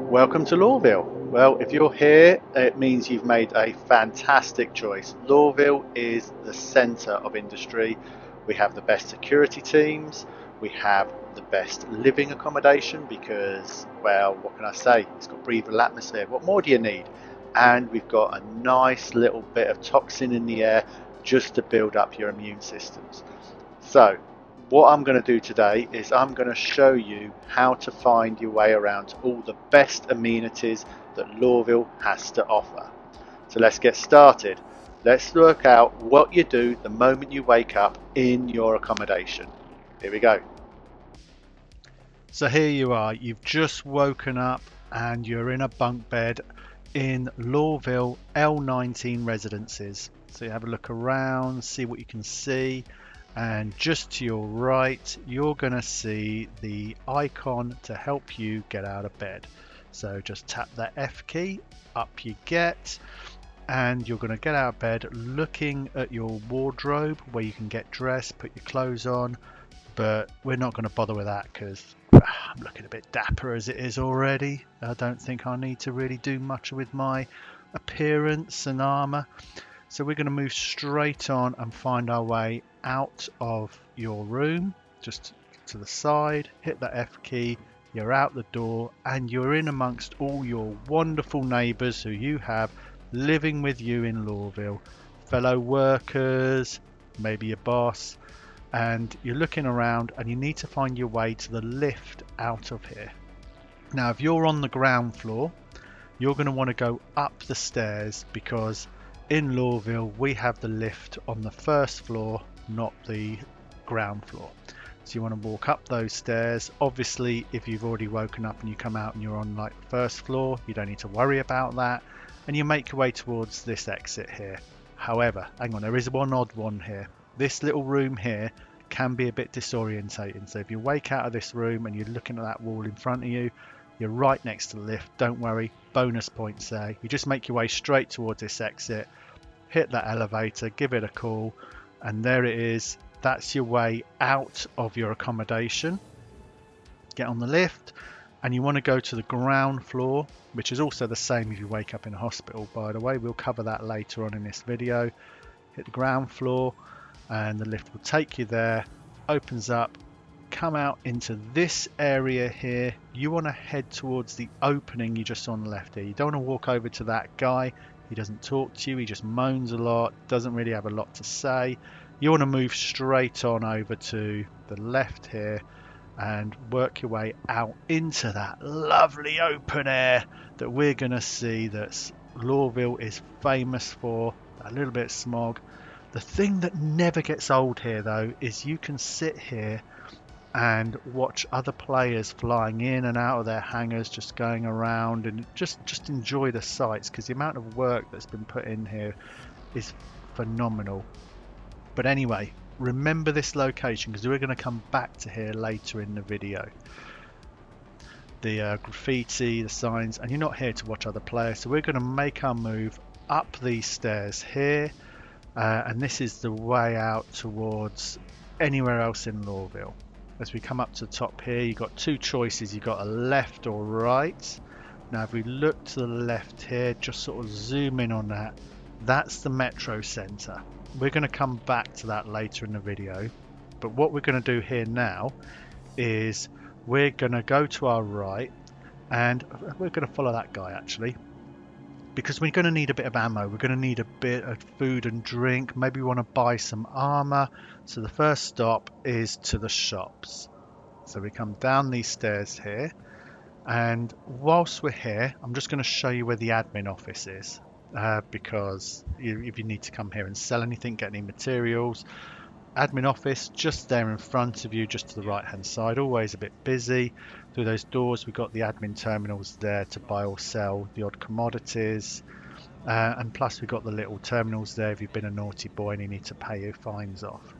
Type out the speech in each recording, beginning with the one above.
Welcome to Lorville. Well, if you're here, it means you've made a fantastic choice. Lorville is the centre of industry. We have the best security teams. We have the best living accommodation because, well, what can I say? It's got breathable atmosphere. What more do you need? And we've got a nice little bit of toxin in the air just to build up your immune systems. So, what I'm going to do today is I'm going to show you how to find your way around all the best amenities that Lorville has to offer. So let's get started. Let's work out what you do the moment you wake up in your accommodation. Here we go. So here you are, you've just woken up and you're in a bunk bed in Lorville L19 residences. So you have a look around, see what you can see. And just to your right, you're going to see the icon to help you get out of bed. So just tap that F key, up you get, and you're going to get out of bed looking at your wardrobe where you can get dressed, put your clothes on. But we're not going to bother with that because I'm looking a bit dapper as it is already. I don't think I need to really do much with my appearance and armour. So we're going to move straight on and find our way out of your room, just to the side, hit that F key, you're out the door and you're in amongst all your wonderful neighbours who you have living with you in Lorville, fellow workers, maybe your boss, and you're looking around and you need to find your way to the lift out of here. Now if you're on the ground floor, you're going to want to go up the stairs because in Lorville we have the lift on the first floor, not the ground floor. So you want to walk up those stairs. Obviously if you've already woken up and you come out and you're on like the first floor, you don't need to worry about that, and you make your way towards this exit here. However, hang on, there is one odd one here. This little room here can be a bit disorientating, so if you wake out of this room and you're looking at that wall in front of you, you're right next to the lift. Don't worry, bonus points there. You just make your way straight towards this exit, hit that elevator, give it a call, and there it is. That's your way out of your accommodation. Get on the lift and you want to go to the ground floor, which is also the same if you wake up in a hospital, by the way. We'll cover that later on in this video. Hit the ground floor and the lift will take you there, opens up, come out into this area here. You want to head towards the opening you just saw on the left here. You don't want to walk over to that guy. He doesn't talk to you, he just moans a lot, doesn't really have a lot to say. You want to move straight on over to the left here and work your way out into that lovely open air that we're going to see that Lorville is famous for, a little bit of smog. The thing that never gets old here though is you can sit here and watch other players flying in and out of their hangars, just going around, and just enjoy the sights because the amount of work that's been put in here is phenomenal. But anyway, remember this location because we're going to come back to here later in the video. The graffiti, the signs, and you're not here to watch other players, so we're going to make our move up these stairs here, and this is the way out towards anywhere else in Lorville. As we come up to the top here, you've got two choices. You've got a left or right. Now if we look to the left here, just sort of zoom in on that, that's the metro centre. We're going to come back to that later in the video, but what we're going to do here now is we're going to go to our right and we're going to follow that guy actually, because we're going to need a bit of ammo, we're going to need a bit of food and drink, maybe we want to buy some armor. So the first stop is to the shops. So we come down these stairs here, and whilst we're here I'm just going to show you where the admin office is, because if you need to come here and sell anything, get any materials, admin office just there in front of you, just to the right hand side, always a bit busy. Through those doors we've got the admin terminals there to buy or sell the odd commodities, and plus we've got the little terminals there if you've been a naughty boy and you need to pay your fines off.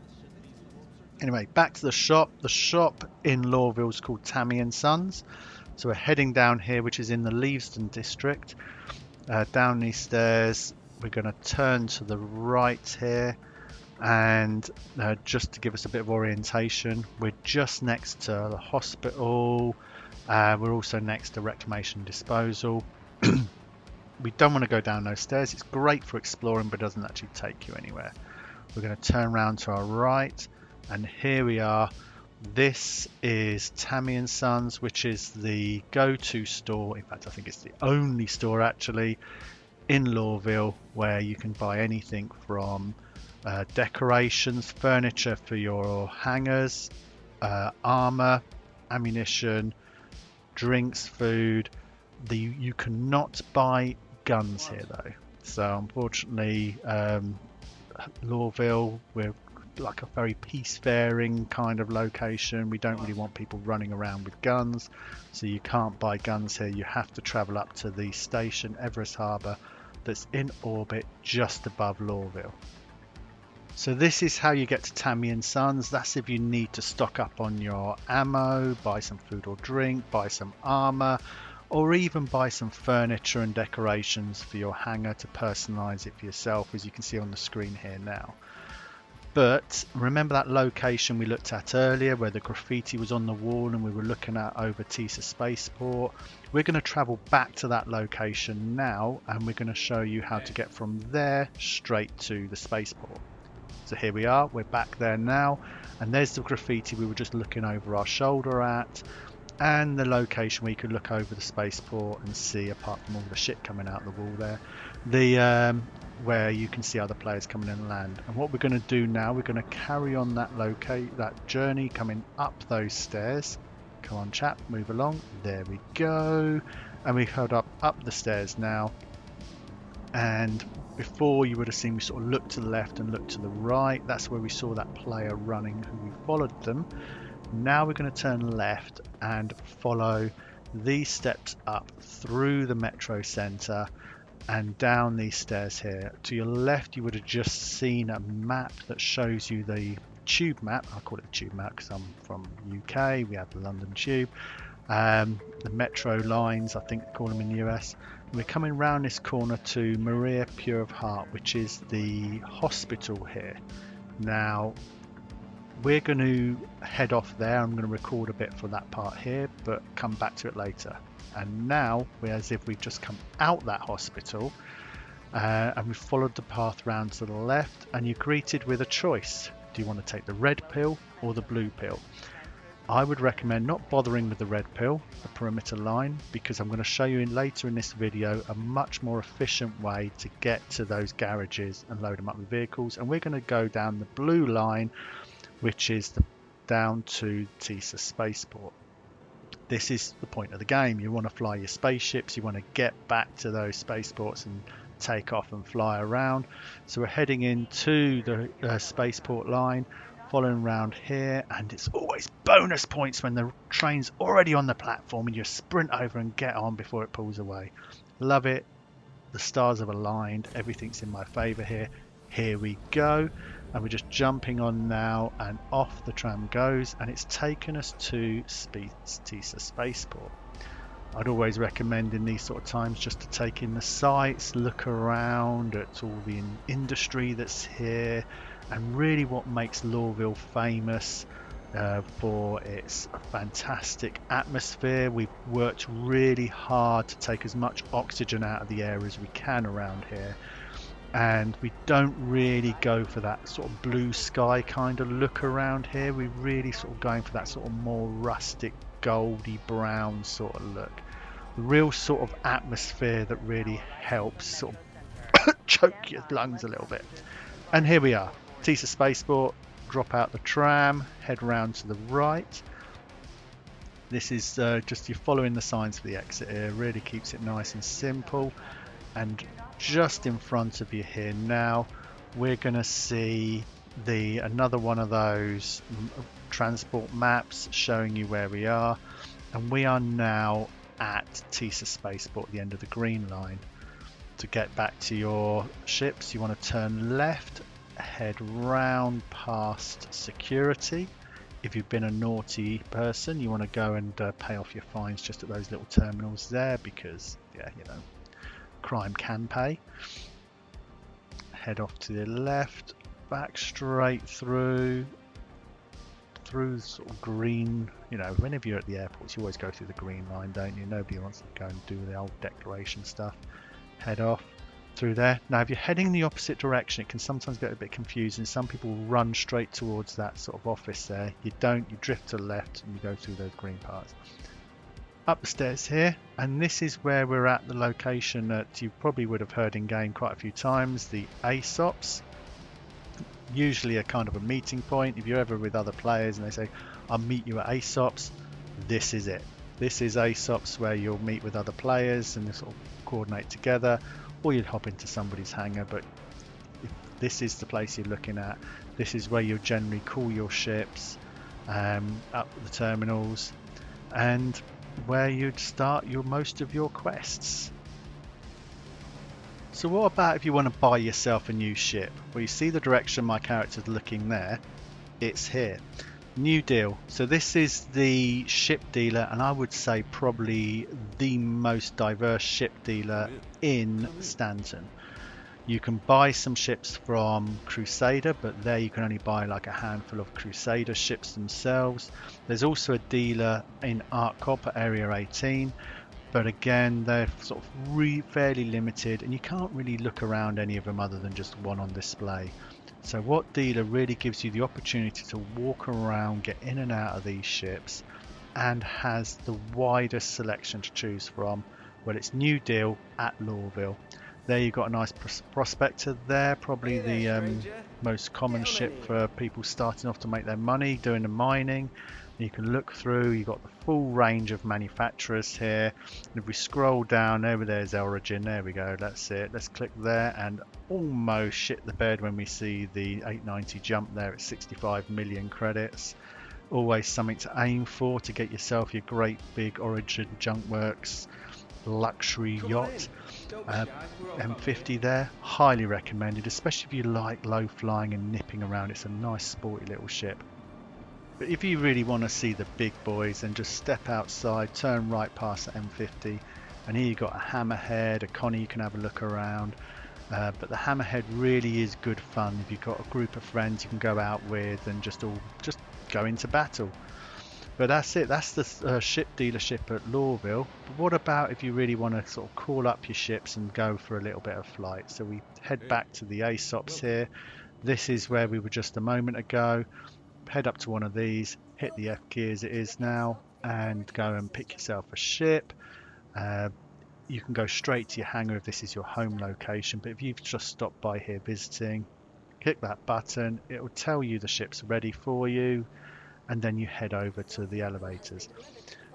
Anyway, back to the shop. The shop in Lorville is called Tammy Sons. So we're heading down here, which is in the Leavsden district. Down these stairs we're going to turn to the right here, and just to give us a bit of orientation, we're just next to the hospital, We're also next to reclamation disposal. We don't want to go down those stairs. It's great for exploring, but doesn't actually take you anywhere. We're going to turn around to our right, and here we are. This is Tammy Son's, which is the go-to store. In fact, I think it's the only store actually in Lorville where you can buy anything from decorations, furniture for your hangars, armor, ammunition, drinks, food. You cannot buy guns here though. So unfortunately, Lorville, we're like a very peacefaring kind of location. We don't really want people running around with guns, so you can't buy guns here. You have to travel up to the station, Everest Harbour, that's in orbit just above Lorville. So this is how you get to Tammy Son's. That's if you need to stock up on your ammo, buy some food or drink, buy some armor, or even buy some furniture and decorations for your hangar to personalize it for yourself, as you can see on the screen here now. But remember that location we looked at earlier where the graffiti was on the wall and we were looking at over Teasa Spaceport? We're going to travel back to that location now, and we're going to show you how to get from there straight to the spaceport. So here we are, we're back there now, and there's the graffiti we were just looking over our shoulder at, and the location where you could look over the spaceport and see, apart from all the shit coming out the wall there, the where you can see other players coming in and land. And what we're going to do now, we're going to carry on that journey coming up those stairs. Come on chap, move along. There we go. And we've head up the stairs now. And before, you would have seen we sort of looked to the left and looked to the right. That's where we saw that player running, who we followed them. Now we're going to turn left and follow these steps up through the metro centre and down these stairs here. To your left, you would have just seen a map that shows you the tube map. I call it a tube map because I'm from UK. We have the London Tube. The metro lines, I think they call them in the US. We're coming round this corner to Maria Pure of Heart, which is the hospital here. Now, we're going to head off there. I'm going to record a bit for that part here, but come back to it later. And now we're as if we've just come out that hospital, and we've followed the path round to the left, and you're greeted with a choice. Do you want to take the red pill or the blue pill? I would recommend not bothering with the red pill, the perimeter line, because I'm going to show you later in this video a much more efficient way to get to those garages and load them up with vehicles. And we're going to go down the blue line, which is down to Teasa Spaceport. This is the point of the game. You want to fly your spaceships, you want to get back to those spaceports and take off and fly around. So we're heading into the spaceport line, following around here, and it's always bonus points when the train's already on the platform and you sprint over and get on before it pulls away. Love it. The stars have aligned, everything's in my favor here. Here we go, and we're just jumping on now, and off the tram goes, and it's taken us to Teasa Spaceport. I'd always recommend in these sort of times just to take in the sights, look around at all the industry that's here, and really what makes Lorville famous for its fantastic atmosphere. We've worked really hard to take as much oxygen out of the air as we can around here, and we don't really go for that sort of blue sky kind of look around here. We're really sort of going for that sort of more rustic goldy brown sort of look, the real sort of atmosphere that really helps sort of choke your lungs a little bit. And here we are, Teasa Spaceport. Drop out the tram, head round to the right. This is just, you're following the signs for the exit here, really keeps it nice and simple. And just in front of you here now, we're going to see another one of those transport maps showing you where we are, and we are now at Teasa Spaceport, the end of the green line. To get back to your ships, you want to turn left, head round past security. If you've been a naughty person, you want to go and pay off your fines just at those little terminals there, because yeah, you know, crime can pay. Head off to the left, back straight through, through sort of green, you know, whenever you're at the airports, you always go through the green line, don't you? Nobody wants to go and do the old declaration stuff. Head off through there. Now, if you're heading in the opposite direction, it can sometimes get a bit confusing. Some people run straight towards that sort of office there. You don't, you drift to the left and you go through those green parts. Up the stairs here, and this is where we're at, the location that you probably would have heard in game quite a few times, the ASOPs. Usually a kind of a meeting point. If you're ever with other players and they say, I'll meet you at ASOPs, this is it. This is ASOPs, where you'll meet with other players and sort of coordinate together, or you'd hop into somebody's hangar. But if this is the place you're looking at. This is where you'll generally call your ships up the terminals, and where you'd start most of your quests. So what about if you want to buy yourself a new ship? Well, you see the direction my character's looking there. It's here. New deal. So this is the ship dealer, and I would say probably the most diverse ship dealer in Stanton. You can buy some ships from Crusader, but there you can only buy like a handful of Crusader ships themselves. There's also a dealer in ArcCop at Area 18, but again, they're sort of fairly limited, and you can't really look around any of them other than just one on display. So what dealer really gives you the opportunity to walk around, get in and out of these ships, and has the widest selection to choose from? Well, it's New Deal at Lorville. There you've got a nice Prospector there, probably the most common ship for people starting off to make their money, doing the mining. You can look through, you've got the full range of manufacturers here. And if we scroll down, over there's Origin, there we go, that's it. Let's click there and almost shit the bed when we see the 890 jump there at 65 million credits. Always something to aim for to get yourself your great big Origin Junkworks luxury yacht. M50 there, highly recommended, especially if you like low flying and nipping around. It's a nice sporty little ship. But if you really want to see the big boys, then just step outside, turn right past the M50, and here you've got a Hammerhead, a Connie you can have a look around. But the Hammerhead really is good fun if you've got a group of friends you can go out with and just go into battle. But that's it, that's the ship dealership at Lorville. But what about if you really want to sort of call up your ships and go for a little bit of flight? So we head back to the ASOPs here. This is where we were just a moment ago. Head up to one of these, hit the F key as it is now, and go and pick yourself a ship. You can go straight to your hangar if this is your home location, but if you've just stopped by here visiting, click that button, it will tell you the ship's ready for you, and then you head over to the elevators.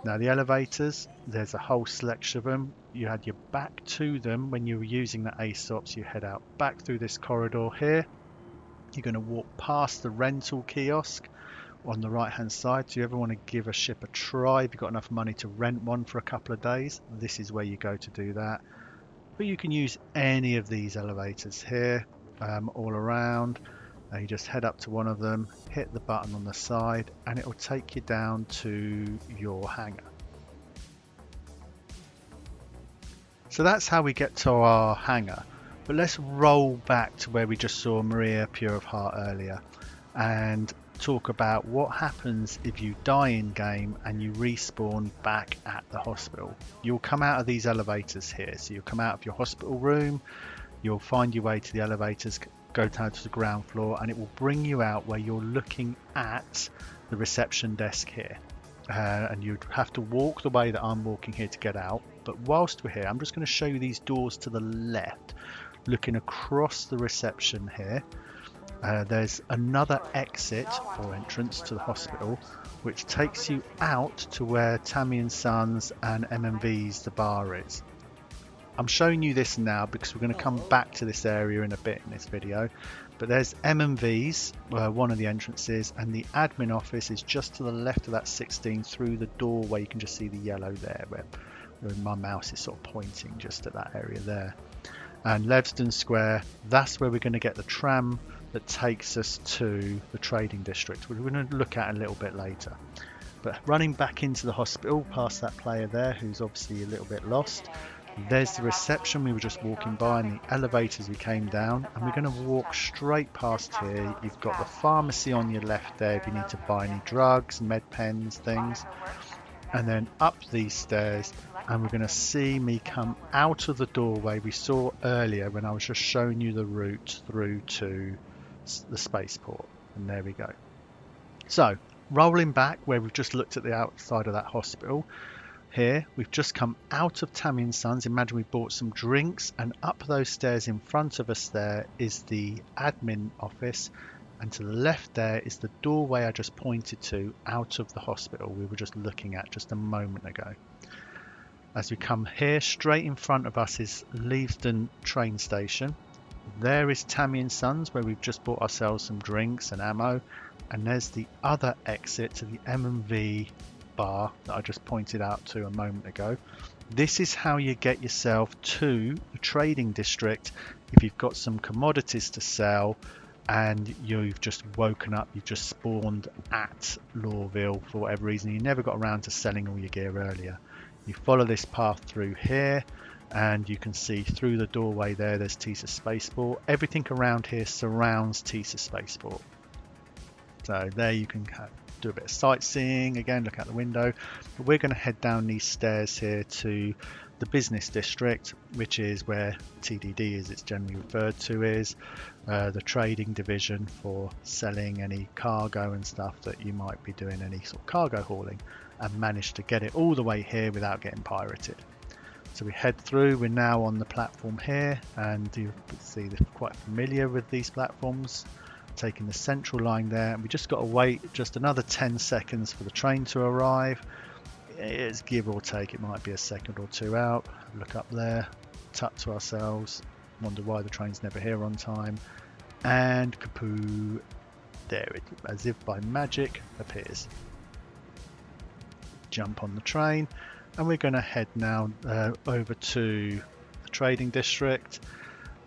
Now the elevators, there's a whole selection of them. You had your back to them when you were using the ASOPs. You head out back through this corridor here. You're going to walk past the rental kiosk on the right hand side. Do you ever want to give a ship a try? If you've got enough money to rent one for a couple of days, this is where you go to do that. But you can use any of these elevators here all around. You just head up to one of them, hit the button on the side, and it will take you down to your hangar. So that's how we get to our hangar. But let's roll back to where we just saw Maria Pure of Heart earlier and talk about what happens if you die in game and you respawn back at the hospital. You'll come out of these elevators here. So you'll come out of your hospital room, you'll find your way to the elevators, go down to the ground floor, and it will bring you out where you're looking at the reception desk here. And you'd have to walk the way that I'm walking here to get out. But whilst we're here, I'm just going to show you these doors to the left. Looking across the reception here, there's another exit or entrance to the hospital, which takes you out to where Tammy Son's and MMV's the bar is. I'm showing you this now because we're going to come back to this area in a bit in this video. But there's M&V's, one of the entrances, and the admin office is just to the left of that 16 through the door where you can just see the yellow there, where my mouse is sort of pointing just at that area there. And Leavsden Square, that's where we're going to get the tram that takes us to the trading district, which we're going to look at a little bit later. But running back into the hospital past that player there who's obviously a little bit lost, There's the reception we were just walking by, and the elevators we came down, and we're going to walk straight past here. You've got the pharmacy on your left there if you need to buy any drugs, med pens, things, and then up these stairs, and we're going to see me come out of the doorway we saw earlier when I was just showing you the route through to the spaceport. And there we go. So rolling back where we've just looked at the outside of that hospital, here we've just come out of Tammy Son's. Imagine we bought some drinks, and up those stairs in front of us there is the admin office, and to the left there is the doorway I just pointed to out of the hospital we were just looking at just a moment ago. As we come here, straight in front of us is Leavsden train station. There is Tammy Son's where we've just bought ourselves some drinks and ammo, and there's the other exit to the M&V bar that I just pointed out to a moment ago. This is how you get yourself to the trading district if you've got some commodities to sell and you've just woken up, you've just spawned at Lorville for whatever reason, you never got around to selling all your gear earlier. You follow this path through here and you can see through the doorway there's Teasa Spaceport. Everything around here surrounds Teasa Spaceport. So there you can do a bit of sightseeing, again look out the window, but we're going to head down these stairs here to the business district, which is where TDD, as it's generally referred to, is the trading division for selling any cargo and stuff that you might be doing, any sort of cargo hauling, and managed to get it all the way here without getting pirated. So we head through, we're now on the platform here, and you can see they're quite familiar with these platforms, taking the central line there, and we just got to wait just another 10 seconds for the train to arrive. It's give or take, it might be a second or two out. Look up there, tut to ourselves, wonder why the train's never here on time, and kapoo, there it, as if by magic, appears. Jump on the train, and we're going to head now over to the trading district,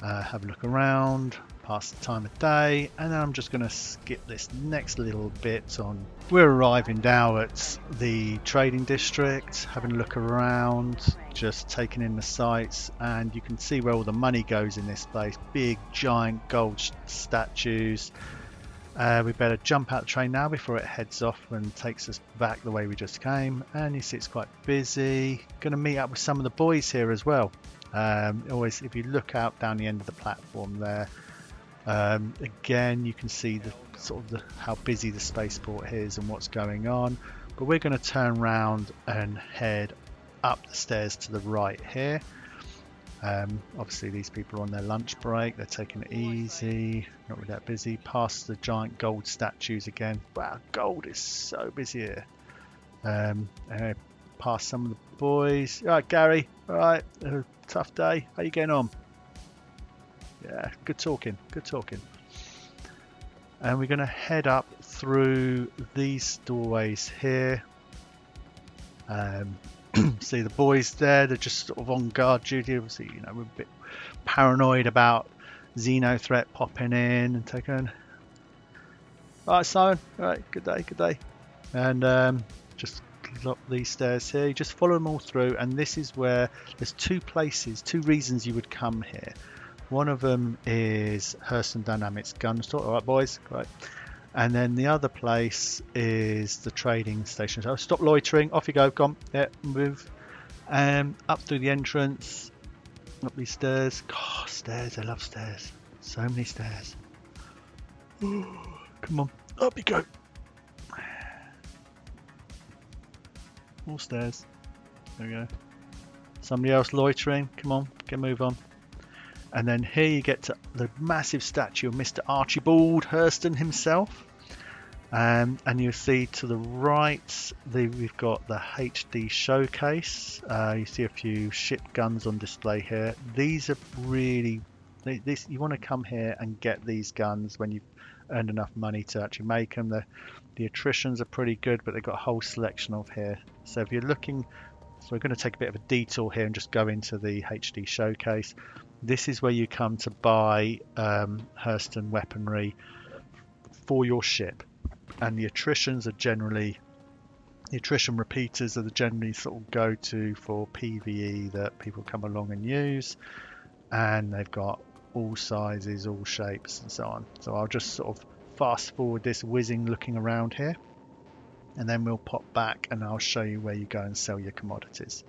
have a look around, pass the time of day, and then I'm just going to skip this next little bit on. We're arriving now at the trading district, having a look around, just taking in the sights, and you can see where all the money goes in this place. Big giant gold statues. We better jump out the train now before it heads off and takes us back the way we just came. And you see it's quite busy. Going to meet up with some of the boys here as well. Always, if you look out down the end of the platform there, again you can see the how busy the spaceport is and what's going on. But we're going to turn around and head up the stairs to the right here. Obviously these people are on their lunch break, they're taking it easy, not really that busy. Past the giant gold statues again. Wow, gold is so busy here. Past some of the boys. All right, Gary, all right, tough day, how you getting on? Yeah, good talking. And we're going to head up through these doorways here. See the boys there, they're just sort of on guard duty. Obviously, you know, we're a bit paranoid about Xeno threat popping in and taking. Alright, Simon, alright, good day. And just up these stairs here, you just follow them all through, and this is where there's two reasons you would come here. One of them is Hurston Dynamics gun store. Alright boys, great. And then the other place is the trading station. So stop loitering, off you go, come, yeah, move. Up through the entrance, up these stairs. God, stairs, I love stairs. So many stairs. Ooh, come on, up you go. More stairs. There we go. Somebody else loitering, come on, get a move on. And then here you get to the massive statue of Mr. Archibald Hurston himself. And you'll see to the right, we've got the HD showcase. You see a few ship guns on display here. These are really, you want to come here and get these guns when you've earned enough money to actually make them. The attritions are pretty good, but they've got a whole selection of here. So if you're looking, so we're going to take a bit of a detour here and just go into the HD showcase. This is where you come to buy Hurston weaponry for your ship, and the attritions are generally The attrition repeaters are the generally sort of go-to for PvE that people come along and use, and they've got all sizes, all shapes, and so on. So I'll just sort of fast forward this whizzing looking around here, and then we'll pop back and I'll show you where you go and sell your commodities.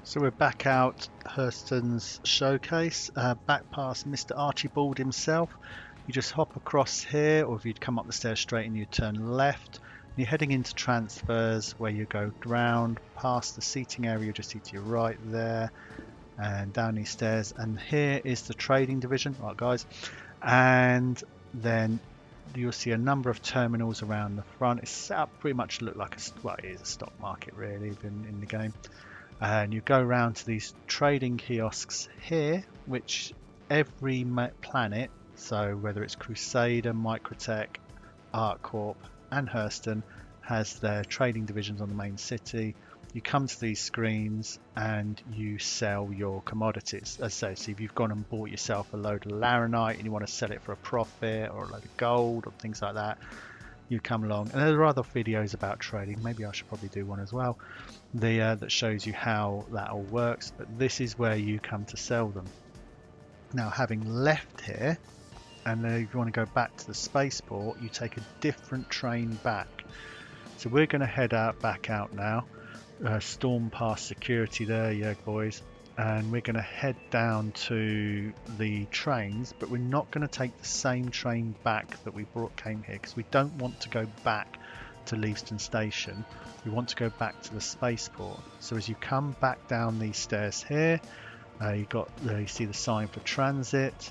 So we're back out Hurston's showcase, back past Mr. Archibald himself. You just hop across here, or if you'd come up the stairs straight and you turn left, and you're heading into transfers where you go round past the seating area just to your right there, and down these stairs, and here is the trading division, right guys, and then you'll see a number of terminals around the front. It's set up pretty much to look like it is a stock market really in the game. And you go around to these trading kiosks here, which every planet, so whether it's Crusader, Microtech, ArtCorp and Hurston, has their trading divisions on the main city. You come to these screens and you sell your commodities. As I say, so if you've gone and bought yourself a load of laranite and you want to sell it for a profit, or a load of gold or things like that, you come along. And there are other videos about trading, maybe I should probably do one as well, that shows you how that all works, but this is where you come to sell them. Now, having left here, and if you want to go back to the spaceport, you take a different train back. So we're going to head back out now, storm past security there, yeah boys, and we're going to head down to the trains, but we're not going to take the same train back that we came here, because we don't want to go back to Leavsden Station. We want to go back to the spaceport. So as you come back down these stairs here, you see the sign for transit,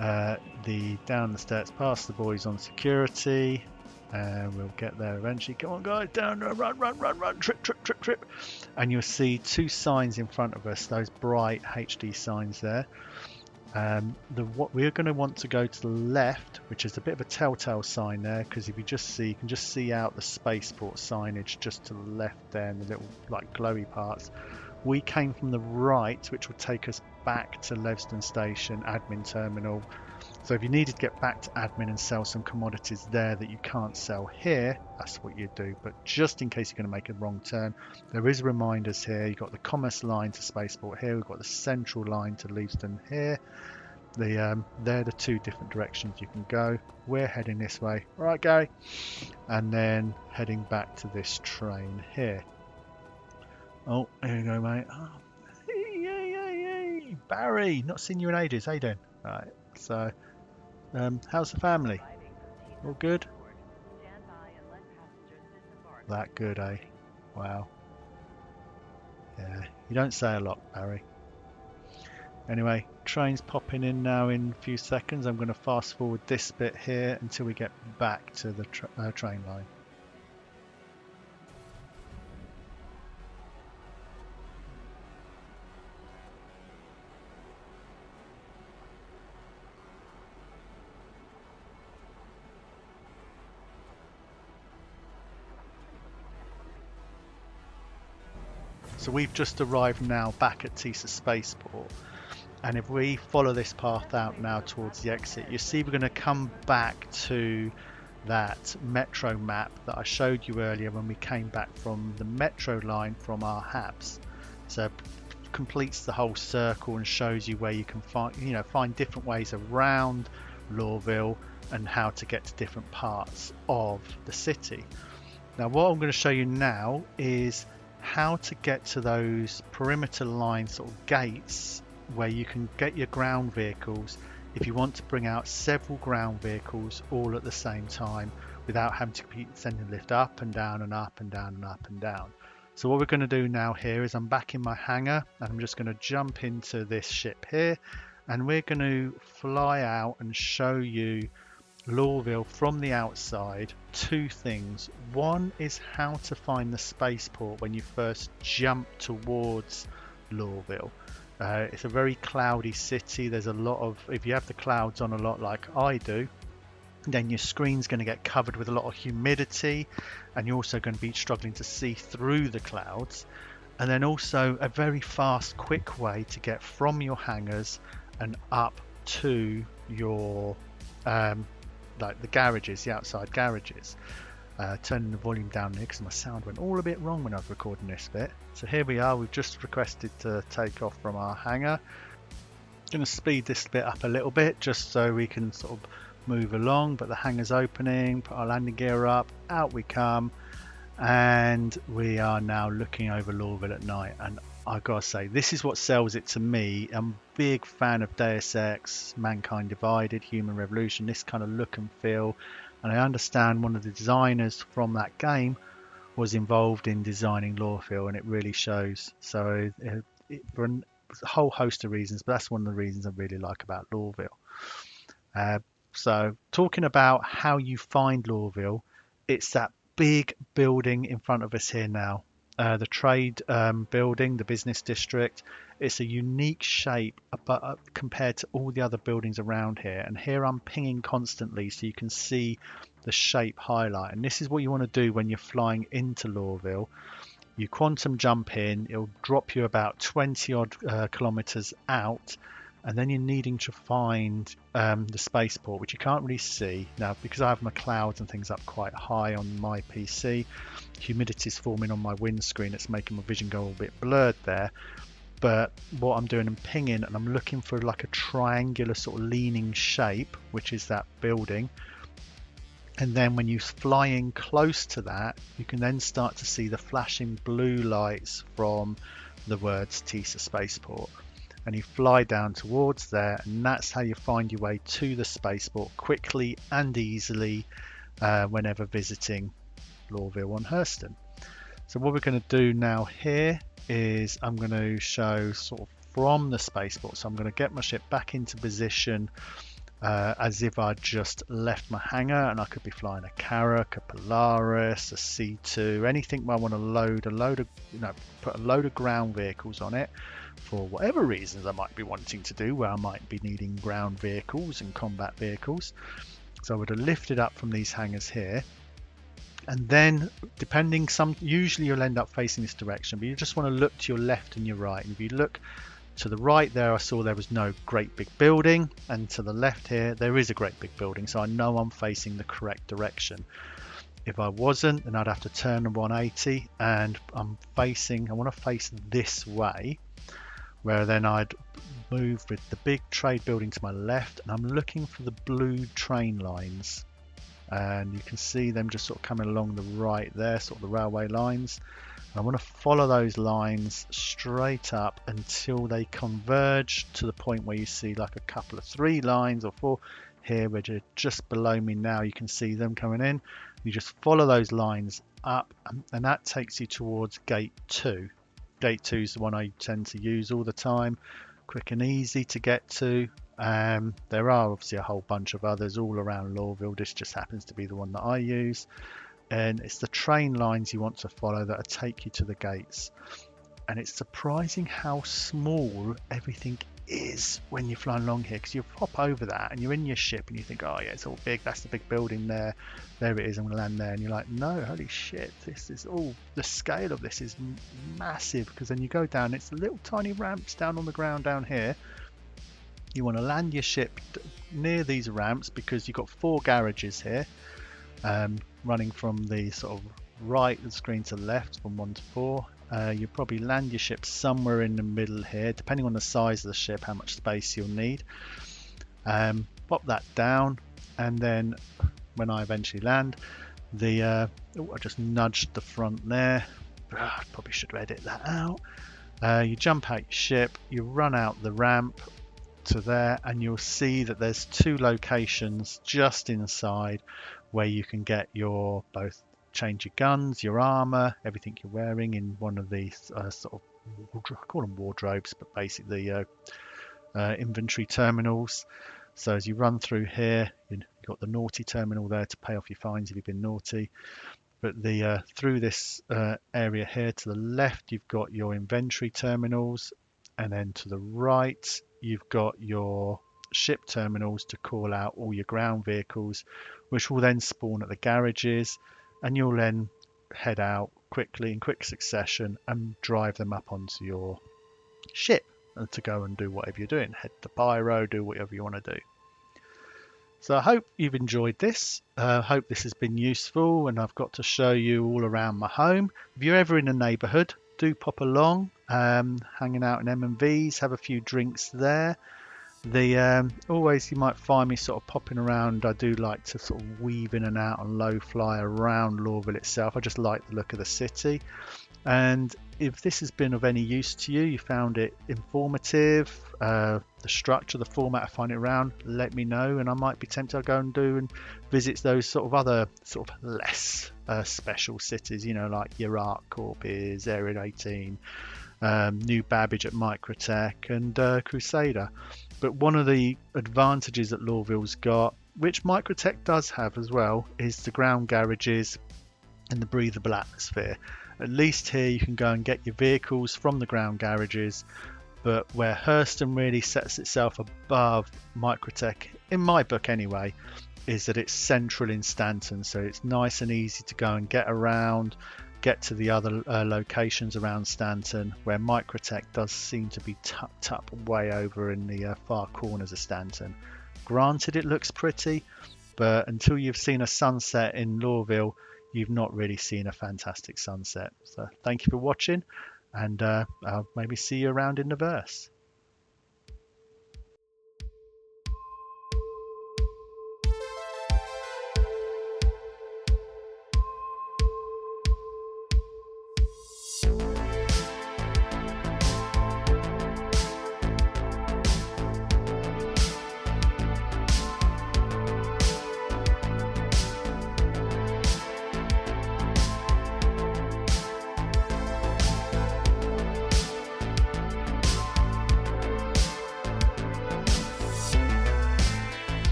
down the stairs past the boys on security, and we'll get there eventually. Come on guys, down, run, trip, and you'll see two signs in front of us, those bright HD signs there. What we're going to want to go to the left, which is a bit of a telltale sign there, because if you can just see out the spaceport signage just to the left there, and the little like glowy parts. We came from the right, which will take us back to Leavsden Station admin terminal. So if you needed to get back to admin and sell some commodities there that you can't sell here, that's what you do. But just in case you're going to make a wrong turn, there is reminders here. You've got the commerce line to spaceport here, we've got the central line to Leavsden here. They're the two different directions you can go. We're heading this way, all right Gary, and then heading back to this train here. Oh, here you go mate. Oh, hey, Barry, not seen you in ages. How you doing? All right, so how's the family? All good? That good, eh? Wow. Yeah, you don't say a lot, Barry. Anyway, train's popping in now in a few seconds. I'm going to fast forward this bit here until we get back to the train line. So we've just arrived now back at Teasa Spaceport, and if we follow this path out now towards the exit, you see we're going to come back to that metro map that I showed you earlier when we came back from the metro line from our Habs. So it completes the whole circle and shows you where you can find different ways around Lorville and how to get to different parts of the city. Now what I'm going to show you now is how to get to those perimeter line sort of gates where you can get your ground vehicles if you want to bring out several ground vehicles all at the same time without having to keep sending the lift up and down and up and down and up and down. So what we're going to do now here is I'm back in my hangar and I'm just going to jump into this ship here, and we're going to fly out and show you Lorville from the outside. Two things. One is how to find the spaceport when you first jump towards Lorville. It's a very cloudy city. There's a lot of, if you have the clouds on a lot like I do, Then your screen's going to get covered with a lot of humidity, and you're also going to be struggling to see through the clouds. And then also a very fast, quick way to get from your hangars and up to your like the garages, the outside garages. Turning the volume down there because my sound went all a bit wrong when I was recording this bit. So here we are, we've just requested to take off from our hangar. Going to speed this bit up a little bit just so we can sort of move along, but the hangar's opening, put our landing gear up, out we come, and we are now looking over Lorville at night. And I gotta say, this is what sells it to me. I'm a big fan of Deus Ex, Mankind Divided, Human Revolution, this kind of look and feel. And I understand one of the designers from that game was involved in designing Lorville, and it really shows. So for a whole host of reasons, but that's one of the reasons I really like about Lorville. So talking about how you find Lorville, it's that big building in front of us here now. The trade building, the business district. It's a unique shape compared to all the other buildings around here. And here I'm pinging constantly so you can see the shape highlight. And this is what you want to do when you're flying into Lorville. You quantum jump in, it'll drop you about 20 odd kilometers out. And then you're needing to find the spaceport, which you can't really see. Now, because I have my clouds and things up quite high on my PC, humidity is forming on my windscreen. It's making my vision go a bit blurred there. But what I'm doing, I'm pinging and I'm looking for like a triangular sort of leaning shape, which is that building. And then when you fly in close to that, you can then start to see the flashing blue lights from the words Teasa Spaceport. And you fly down towards there, and that's how you find your way to the spaceport quickly and easily whenever visiting Lorville on Hurston. So what we're going to do now here is I'm going to show sort of from the spaceport. So I'm going to get my ship back into position as if I'd just left my hangar, and I could be flying a Carrack, a Polaris, a C2, anything where I want to put a load of ground vehicles on it. For whatever reasons I might be wanting to do, where I might be needing ground vehicles and combat vehicles. So I would have lifted up from these hangars here, and then usually you'll end up facing this direction, but you just want to look to your left and your right. And if you look to the right there, I saw there was no great big building, and to the left here there is a great big building, so I know I'm facing the correct direction. If I wasn't, then I'd have to turn 180, and I want to face this way, where then I'd move with the big trade building to my left, and I'm looking for the blue train lines, and you can see them just sort of coming along the right there, sort of the railway lines. And I want to follow those lines straight up until they converge to the point where you see like a couple of 3 lines or 4 here, which are just below me now. You can see them coming in. You just follow those lines up, and that takes you towards gate 2. Gate 2 is the one I tend to use all the time, quick and easy to get to. There are obviously a whole bunch of others all around Lorville. This just happens to be the one that I use, and it's the train lines you want to follow that take you to the gates. And it's surprising how small everything is when you're flying along here, because you hop over that and you're in your ship and you think, oh yeah, it's all big, that's the big building there it is, I'm gonna land there. And you're like, no, holy shit, this is all, the scale of this is massive. Because then you go down, it's little tiny ramps down on the ground down here. You want to land your ship near these ramps because you've got 4 garages here, running from the sort of right of the screen to left from 1 to 4. You probably land your ship somewhere in the middle here, depending on the size of the ship, how much space you'll need. Pop that down, and then when I eventually land, I just nudged the front there. I probably should edit that out. You jump out your ship, you run out the ramp to there, and you'll see that there's 2 locations just inside where you can get your both change your guns, your armor, everything you're wearing in one of these sort of, I call them wardrobes, but basically inventory terminals. So as you run through here, you've got the naughty terminal there to pay off your fines if you've been naughty. But through this area here to the left, you've got your inventory terminals, and then to the right, you've got your ship terminals to call out all your ground vehicles, which will then spawn at the garages, and you'll then head out quickly in quick succession and drive them up onto your ship to go and do whatever you're doing. Head to Pyro, do whatever you want to do. So I hope you've enjoyed this. Hope this has been useful, and I've got to show you all around my home. If you're ever in the neighbourhood, do pop along, hanging out in M&V's, have a few drinks there. Always you might find me sort of popping around. I do like to sort of weave in and out and low fly around Lorville itself. I just like the look of the city. And if this has been of any use to you, you found it informative, the structure, the format of finding it around, let me know, and I might be tempted to go and do and visit those sort of other sort of less special cities, you know, like your ArcCorp is, Area 18, New Babbage at Microtech, and Crusader. But one of the advantages that Lorville's got, which Microtech does have as well, is the ground garages and the breathable atmosphere. At least here you can go and get your vehicles from the ground garages, but where Hurston really sets itself above Microtech, in my book anyway, is that it's central in Stanton, so it's nice and easy to go and get around, get to the other locations around Stanton, where Microtech does seem to be tucked up way over in the far corners of Stanton. Granted, it looks pretty, but until you've seen a sunset in Lorville, you've not really seen a fantastic sunset. So thank you for watching, and I'll maybe see you around in the verse.